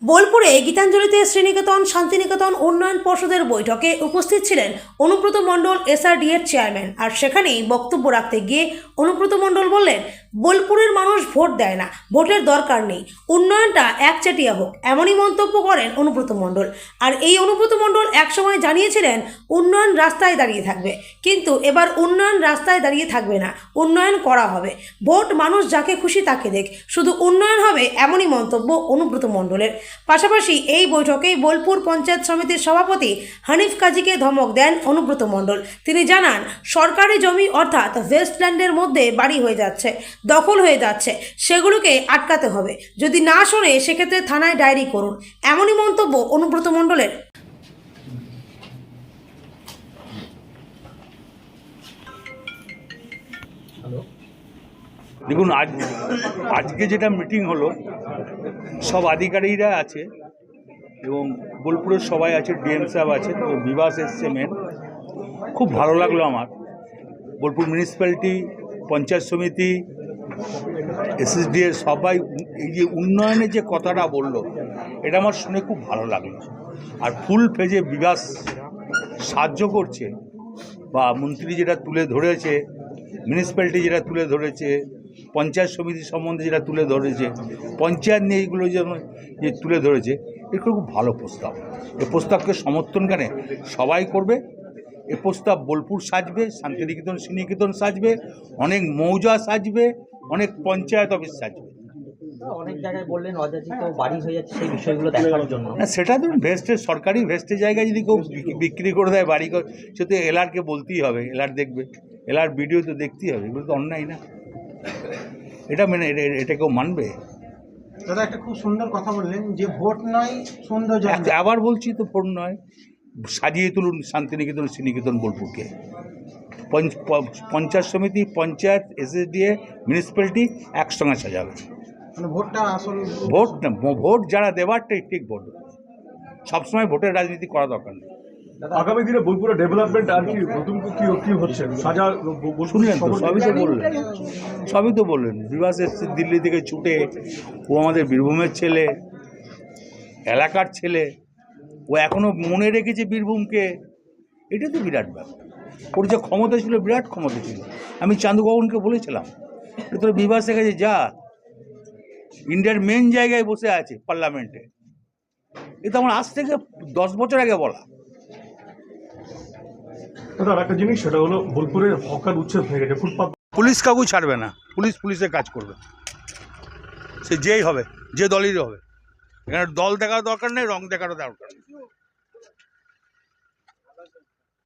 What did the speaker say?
বোলপুরে গীতাঞ্জলিতে শ্রীনিকেতন শান্তিনিকেতন উন্নয়ন পর্ষদের বৈঠকে উপস্থিত ছিলেন অনুব্রত মণ্ডল এসআরডি এর চেয়ারম্যান। আর সেখানেই বক্তব্য রাখতে গিয়ে অনুব্রত মণ্ডল বললেন, বোলপুরের মানুষ ভোট দেয় না, ভোটের দরকার নেই, উন্নয়নটা একচেটিয়া হোক, এমনই মন্তব্য করেন অনুব্রত মণ্ডল। আর এই অনুব্রত মণ্ডল একসময় জানিয়েছিলেন উন্নয়ন রাস্তায় দাঁড়িয়ে থাকবে, কিন্তু এবার উন্নয়ন রাস্তায় দাঁড়িয়ে থাকবে না, উন্নয়ন করা হবে। ভোট মানুষ যাকে খুশি তাকে দেখ, শুধু উন্নয়ন হবে, এমনই মন্তব্য অনুব্রত মণ্ডলের। পাশাপাশি এই বৈঠকেই বোলপুর পঞ্চায়েত সমিতির সভাপতি হানিফ কাজীকে ধমক দেন অনুব্রত মণ্ডল। তিনি জানান, সরকারি জমি অর্থাৎ ওয়েস্টল্যান্ডের মধ্যে বাড়ি হয়ে যাচ্ছে, দখল হয়ে যাচ্ছে, সেগুলোকে আটকাতে হবে। যদি না শোনে সেক্ষেত্রে থানায় ডায়েরি করুন, এমনই মন্তব্য অনুব্রত মণ্ডলের। দেখুন, আজকে যেটা মিটিং হলো, সব আধিকারিকরা আছে এবং বোলপুরের সবাই আছে, ডিএম সাহেব আছে, তো বিভাস এসছে মেন। খুব ভালো লাগলো আমার। বোলপুর মিউনিসিপ্যালিটি, পঞ্চায়েত সমিতি, এসএসডিএ সবাই এই যে উন্নয়নের যে কথাটা বললো, এটা আমার শুনে খুব ভালো লাগলো। আর ফুল ফেজে বিভাস সাহায্য করছে, বা মন্ত্রী যেটা তুলে ধরেছে, মিউনিসিপ্যালিটি যেটা তুলে ধরেছে, পঞ্চায়েত সমিতি সম্বন্ধে যেটা তুলে ধরেছে, পঞ্চায়েত নিয়ে এইগুলো যে তুলে ধরেছে, এগুলো খুব ভালো প্রস্তাব। এই প্রস্তাবকে সমর্থন কেন সবাই করবে। এ প্রস্তাব বোলপুর সাজবে, শান্তিনিকেতন শ্রীনিকেতন সাজবে, অনেক মৌজা সাজবে, অনেক পঞ্চায়েত অফিস সাজবে। অনেক জায়গায় বললেন অযাচিত বাড়ি হয়ে যাচ্ছে, সেই বিষয়গুলো দেখার জন্য। না, সেটা ধরুন ভেস্টের, সরকারি ভেস্টের জায়গায় যদি কেউ বিক্রি করে দেয় বাড়ি, সে তো এলআরকে বলতেই হবে, এলআর দেখবে, এলআর ভিডিও তো দেখতেই হবে। এগুলো তো অন্যায় না, এটা মানে এটা কেউ মানবে? দাদা একটা খুব সুন্দর কথা বললেন যে ভোট নয় সৌন্দর্য। আবার বলছি তো, ভোট নয়, সাজিয়ে তুলুন শান্তিনিকেতন শ্রীনিকেতন বোলপুরকে। পঞ্চায়েত সমিতি, পঞ্চায়েত, এসএসডিএ, মিউনিসিপ্যালিটি একসঙ্গে সাজাবে। মানে ভোটটা আসল ভোট না, ভোট যারা দেওয়ারটাই ঠিক ভোট। সবসময় ভোটের রাজনীতি করা দরকার নেই। আগামী দিনে বোলপুরের ডেভেলপমেন্ট আর কি নতুন কি হচ্ছে সাজা শুনলেন তো, সবই তো বললেন। বিভাস এসছে দিল্লি থেকে ছুটে, ও আমাদের বীরভূমের ছেলে, এলাকার ছেলে, ও এখনও মনে রেখেছে বীরভূমকে। এটা তো বিরাট ব্যাপার। ওর যে ক্ষমতা ছিল, বিরাট ক্ষমতা ছিল। আমি চান্দুবাবুকে বলেছিলাম, তোর বিভাসের কাছে যা, ইন্ডিয়ার মেন জায়গায় বসে আছে পার্লামেন্টে। এটা আমার আজ থেকে 10 বছর আগে বলা। একটা জিনিস, সেটা হলো বোলপুরের হকার উচ্ছেদ হয়ে গেছে, ফুটপাত। পুলিশ কাউকে ছাড়বে না, পুলিশের কাজ করবে, সে যেই হবে, যে দলেরই হবে। এখানে দল দেখার দরকার নেই, রং দেখারও দরকার নেই।